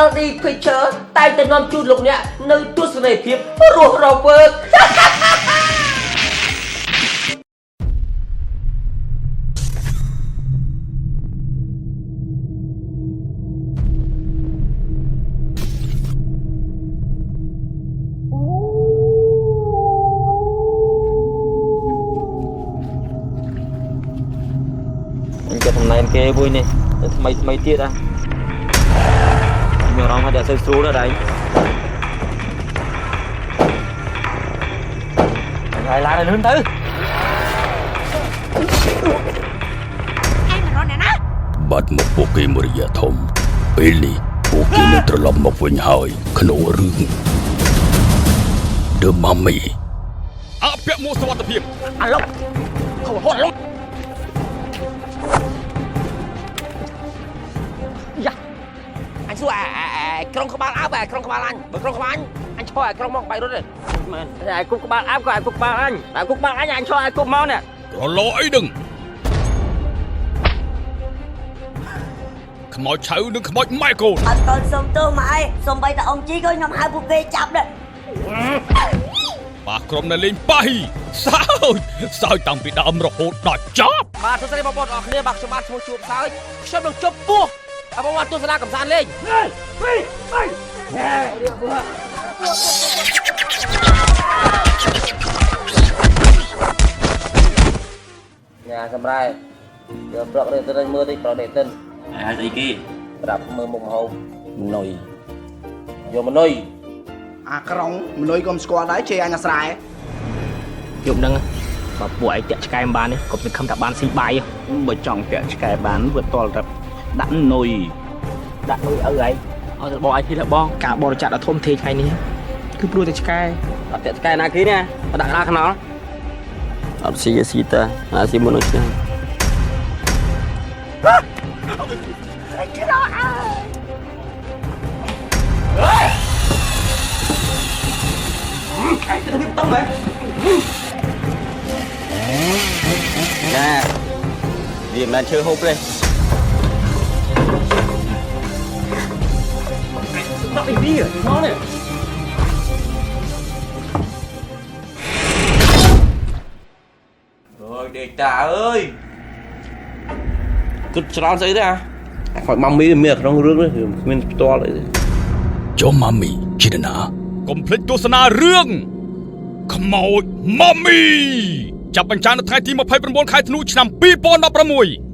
LD Picture តែតែនាំជូនលោកអ្នកនៅទស្សនីយភាពរស់រវើកจะทำนายគេមួយនេះថ្មីទៀតអាមានអារម្មណ៍ថាតែស្រួលណាស់ដៃហើយឡើងលឿនទៅបាត់មកពួកគេមួយរយៈធំពេលនេះពួកគេនឹងត្រឡប់មកវិញហើយក្នុងរឿង The Mummy អពាក់មួកសុវត្ថិភាពអាឡុកខោហត់ឡុកយ៉ាអញសួរក្រុងក្បាលអើបក្រុងក្បាលអញបើក្រុងក្បាលអញឈរក្រុងមកបាយរត់ទេមែនតែគុកក្បាលអើបក៏គុកក្បាលអញតែគុកក្បាលអញឈរគុកមកនេះរលោអីដឹងខ្មោចឆៅនិងខ្មោចម៉ែកូនអត់កូនសុំទោសម៉ែសុំបីតាអង្គជីក៏ខ្ញុំហៅពួកគេចាប់ដែរបាទក្រុមនៅលេងប៉ាហ៊ីសើចតាំងពីដើមរហូតដល់ចប់បាទសួស្តីបងប្អូនអរគ្នាបាទខ្ញុំបាទឈ្មោះជួបសើចខ្ញុំនឹងជប់ពោះបងប្អូនទស្សនាកំសាន្តលេងញ៉ាសម្រាប់យកប្លុករេតិនមើលតិចប្លុករេតិនហើយស្អីគេប្រាប់មើលមុខម្ហូបនុយយកមនុយអាក្រុងមនុយក៏មិនស្គាល់ដែរជេរអញអាស្រែយប់ហ្នឹងបើពួកឯងតាក់ឆ្កែមិនបានទេកុំនឹកខំថាបានស៊ីបាយបើចង់តាក់ឆ្កែបានវាតល់តែដាក់នុយឪឯងឲ្យទៅបងឯងទៀតបងការបរិច្ចាគដ៏ធំធេងថ្ងៃនេះគឺព្រោះតែឆ្កែអត់តាក់ឆ្កែណាគេណាបើដាក់ដល់ខ្នល់អត់ស៊ីតាអាស៊ីមនុស្សណាcái nó biết tông đấy nè điểm là chơi hộp đây tao đi đi nó này rồi để trả ơi cứ tròn giấy đấy à khỏi mong mi miệt trong rương đấy mình to lại cho Mummy ជាណាកុំភ្លេចទស្សនារឿងខ្មោច Mummy ចាប់បញ្ចាំងនៅថ្ងៃទី29ខែធ្នូឆ្នាំ2016